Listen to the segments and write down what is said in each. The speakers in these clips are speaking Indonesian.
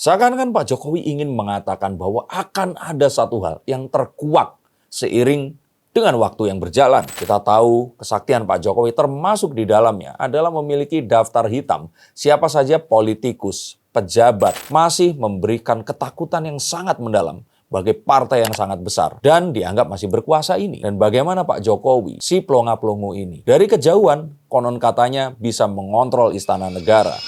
Seakan-akan Pak Jokowi ingin mengatakan bahwa akan ada satu hal yang terkuak seiring dengan waktu yang berjalan. Kita tahu kesaktian Pak Jokowi termasuk di dalamnya adalah memiliki daftar hitam. Siapa saja politikus, pejabat masih memberikan ketakutan yang sangat mendalam bagi partai yang sangat besar dan dianggap masih berkuasa ini. Dan bagaimana Pak Jokowi, si pelongo-pelongo ini, dari kejauhan konon katanya bisa mengontrol istana negara.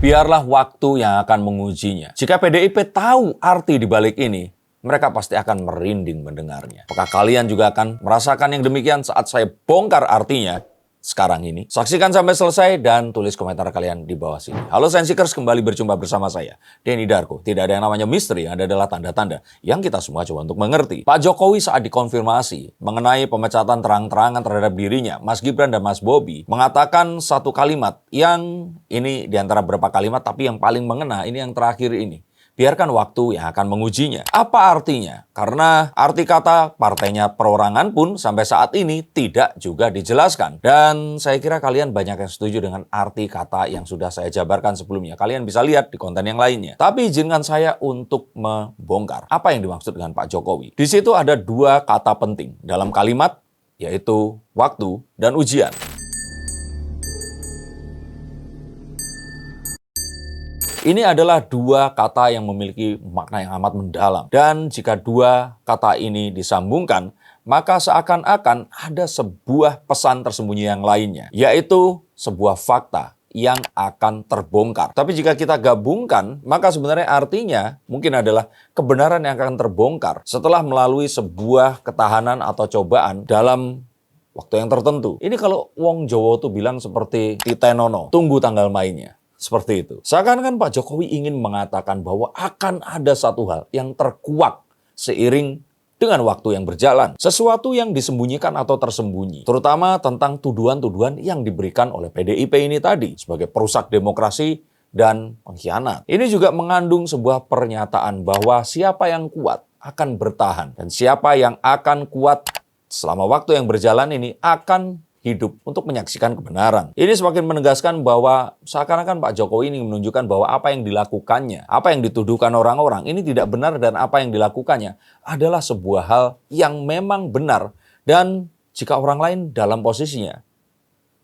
Biarlah waktu yang akan mengujinya. Jika PDIP tahu arti di balik ini, mereka pasti akan merinding mendengarnya. Apakah kalian juga akan merasakan yang demikian saat saya bongkar artinya sekarang ini? Saksikan sampai selesai dan tulis komentar kalian di bawah sini. Halo Sensikers, kembali berjumpa bersama saya, Denny Darko. Tidak ada yang namanya misteri, yang ada adalah tanda-tanda yang kita semua coba untuk mengerti. Pak Jokowi saat dikonfirmasi mengenai pemecatan terang-terangan terhadap dirinya, Mas Gibran dan Mas Bobi, mengatakan satu kalimat yang ini diantara beberapa kalimat, tapi yang paling mengena ini yang terakhir ini. Biarkan waktu yang akan mengujinya. Apa artinya? Karena arti kata partainya perorangan pun sampai saat ini tidak juga dijelaskan. Dan saya kira kalian banyak yang setuju dengan arti kata yang sudah saya jabarkan sebelumnya. Kalian bisa lihat di konten yang lainnya. Tapi izinkan saya untuk membongkar apa yang dimaksud dengan Pak Jokowi. Di situ ada dua kata penting dalam kalimat, yaitu waktu dan ujian. Ini adalah dua kata yang memiliki makna yang amat mendalam. Dan jika dua kata ini disambungkan, maka seakan-akan ada sebuah pesan tersembunyi yang lainnya, yaitu sebuah fakta yang akan terbongkar. Tapi jika kita gabungkan, maka sebenarnya artinya mungkin adalah kebenaran yang akan terbongkar setelah melalui sebuah ketahanan atau cobaan dalam waktu yang tertentu. Ini kalau wong Jawa tuh bilang seperti titenono, tunggu tanggal mainnya. Seperti itu. Seakan-akan Pak Jokowi ingin mengatakan bahwa akan ada satu hal yang terkuak seiring dengan waktu yang berjalan. Sesuatu yang disembunyikan atau tersembunyi. Terutama tentang tuduhan-tuduhan yang diberikan oleh PDIP ini tadi sebagai perusak demokrasi dan pengkhianat. Ini juga mengandung sebuah pernyataan bahwa siapa yang kuat akan bertahan. Dan siapa yang akan kuat selama waktu yang berjalan ini akan hidup untuk menyaksikan kebenaran. Ini semakin menegaskan bahwa seakan-akan Pak Jokowi ini menunjukkan bahwa apa yang dilakukannya, apa yang dituduhkan orang-orang, ini tidak benar dan apa yang dilakukannya adalah sebuah hal yang memang benar. Dan jika orang lain dalam posisinya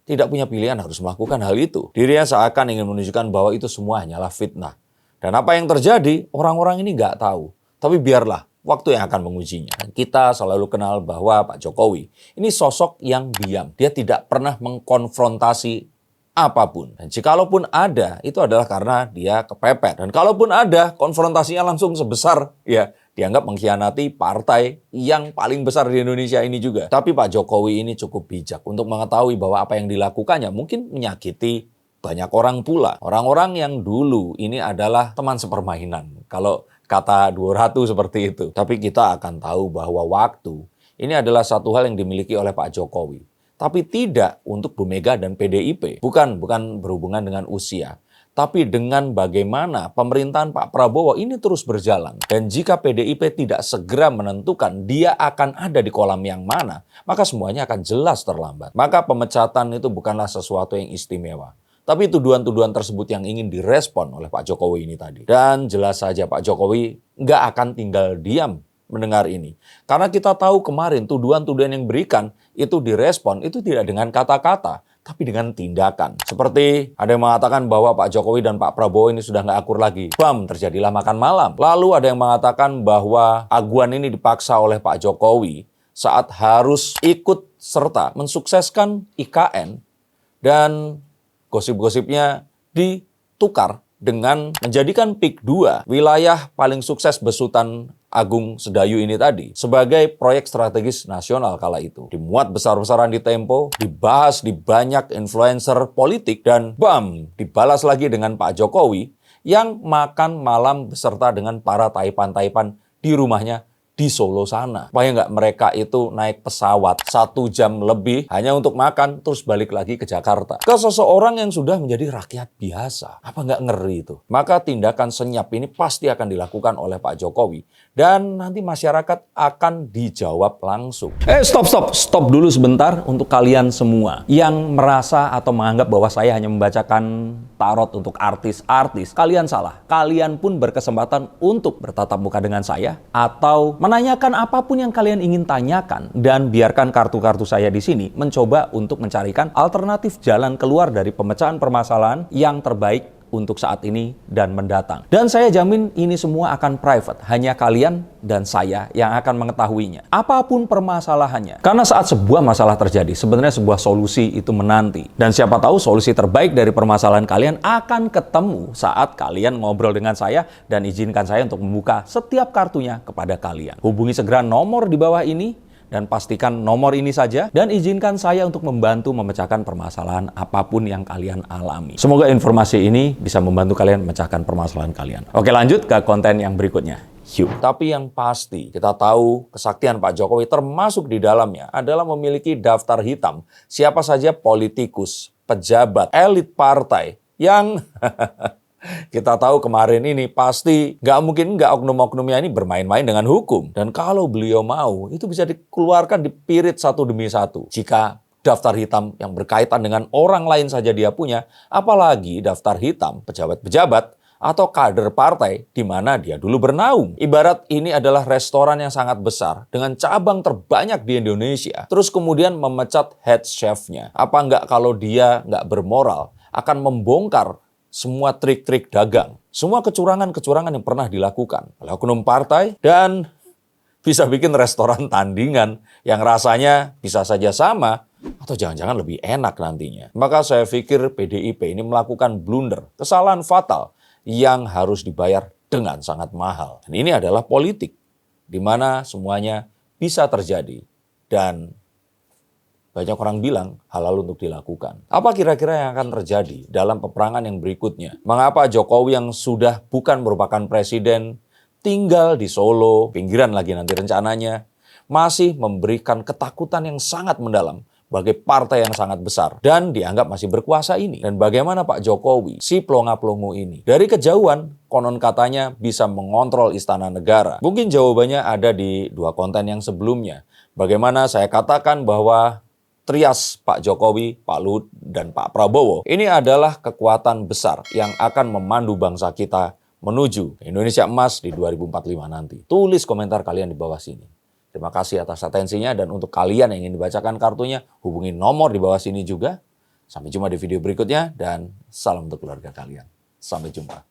tidak punya pilihan harus melakukan hal itu. Dirinya seakan ingin menunjukkan bahwa itu semua hanyalah fitnah. Dan apa yang terjadi, orang-orang ini nggak tahu. Tapi biarlah waktu yang akan mengujinya. Dan kita selalu kenal bahwa Pak Jokowi ini sosok yang diam. Dia tidak pernah mengkonfrontasi apapun. Dan jikalaupun ada, itu adalah karena dia kepepet. Dan kalaupun ada, konfrontasinya langsung sebesar, ya dianggap mengkhianati partai yang paling besar di Indonesia ini juga. Tapi Pak Jokowi ini cukup bijak untuk mengetahui bahwa apa yang dilakukannya mungkin menyakiti banyak orang pula. Orang-orang yang dulu ini adalah teman sepermainan. Kalau kata Dua Ratu seperti itu. Tapi kita akan tahu bahwa waktu ini adalah satu hal yang dimiliki oleh Pak Jokowi. Tapi tidak untuk Bu Mega dan PDIP. Bukan berhubungan dengan usia. Tapi dengan bagaimana pemerintahan Pak Prabowo ini terus berjalan. Dan jika PDIP tidak segera menentukan dia akan ada di kolam yang mana, maka semuanya akan jelas terlambat. Maka pemecatan itu bukanlah sesuatu yang istimewa. Tapi tuduhan-tuduhan tersebut yang ingin direspon oleh Pak Jokowi ini tadi. Dan jelas saja Pak Jokowi nggak akan tinggal diam mendengar ini. Karena kita tahu kemarin tuduhan-tuduhan yang diberikan itu direspon itu tidak dengan kata-kata, tapi dengan tindakan. Seperti ada yang mengatakan bahwa Pak Jokowi dan Pak Prabowo ini sudah nggak akur lagi. Bam, terjadilah makan malam. Lalu ada yang mengatakan bahwa aguan ini dipaksa oleh Pak Jokowi saat harus ikut serta mensukseskan IKN dan gosip-gosipnya ditukar dengan menjadikan PIK 2, wilayah paling sukses besutan Agung Sedayu ini tadi, sebagai proyek strategis nasional kala itu. Dimuat besar-besaran di Tempo, dibahas di banyak influencer politik, dan bam, dibalas lagi dengan Pak Jokowi yang makan malam beserta dengan para taipan-taipan di rumahnya di Solo sana. Supaya nggak mereka itu naik pesawat 1 jam lebih hanya untuk makan, terus balik lagi ke Jakarta. Ke seseorang yang sudah menjadi rakyat biasa. Apa nggak ngeri itu? Maka tindakan senyap ini pasti akan dilakukan oleh Pak Jokowi. Dan nanti masyarakat akan dijawab langsung. Stop dulu sebentar untuk kalian semua yang merasa atau menganggap bahwa saya hanya membacakan tarot untuk artis-artis. Kalian salah. Kalian pun berkesempatan untuk bertatap muka dengan saya atau menanyakan apapun yang kalian ingin tanyakan, dan biarkan kartu-kartu saya di sini mencoba untuk mencarikan alternatif jalan keluar dari pemecahan permasalahan yang terbaik untuk saat ini dan mendatang. Dan saya jamin ini semua akan private, hanya kalian dan saya yang akan mengetahuinya. Apapun permasalahannya. Karena saat sebuah masalah terjadi, sebenarnya sebuah solusi itu menanti. Dan siapa tahu solusi terbaik dari permasalahan kalian akan ketemu saat kalian ngobrol dengan saya dan izinkan saya untuk membuka setiap kartunya kepada kalian. Hubungi segera nomor di bawah ini dan pastikan nomor ini saja, dan izinkan saya untuk membantu memecahkan permasalahan apapun yang kalian alami. Semoga informasi ini bisa membantu kalian memecahkan permasalahan kalian. Oke, lanjut ke konten yang berikutnya. Tapi yang pasti, kita tahu kesaktian Pak Jokowi termasuk di dalamnya adalah memiliki daftar hitam siapa saja politikus, pejabat, elit partai yang kita tahu kemarin ini pasti nggak mungkin nggak oknum-oknumnya ini bermain-main dengan hukum. Dan kalau beliau mau, itu bisa dikeluarkan, dipirit satu demi satu. Jika daftar hitam yang berkaitan dengan orang lain saja dia punya, apalagi daftar hitam pejabat-pejabat atau kader partai di mana dia dulu bernaung. Ibarat ini adalah restoran yang sangat besar dengan cabang terbanyak di Indonesia. Terus kemudian memecat head chef-nya. Apa nggak kalau dia nggak bermoral akan membongkar semua trik-trik dagang, semua kecurangan-kecurangan yang pernah dilakukan oleh oknum partai, dan bisa bikin restoran tandingan yang rasanya bisa saja sama atau jangan-jangan lebih enak nantinya. Maka saya pikir PDIP ini melakukan blunder, kesalahan fatal yang harus dibayar dengan sangat mahal. Dan ini adalah politik, di mana semuanya bisa terjadi dan banyak orang bilang halal untuk dilakukan. Apa kira-kira yang akan terjadi dalam peperangan yang berikutnya? Mengapa Jokowi yang sudah bukan merupakan presiden, tinggal di Solo, pinggiran lagi nanti rencananya, masih memberikan ketakutan yang sangat mendalam bagi partai yang sangat besar dan dianggap masih berkuasa ini? Dan bagaimana Pak Jokowi, si pelongo-pelongo ini, dari kejauhan konon katanya bisa mengontrol istana negara? Mungkin jawabannya ada di 2 konten yang sebelumnya. Bagaimana saya katakan bahwa trias Pak Jokowi, Pak Luhut, dan Pak Prabowo ini adalah kekuatan besar yang akan memandu bangsa kita menuju Indonesia emas di 2045 nanti. Tulis komentar kalian di bawah sini. Terima kasih atas atensinya, dan untuk kalian yang ingin dibacakan kartunya, hubungi nomor di bawah sini juga. Sampai jumpa di video berikutnya, dan salam untuk keluarga kalian. Sampai jumpa.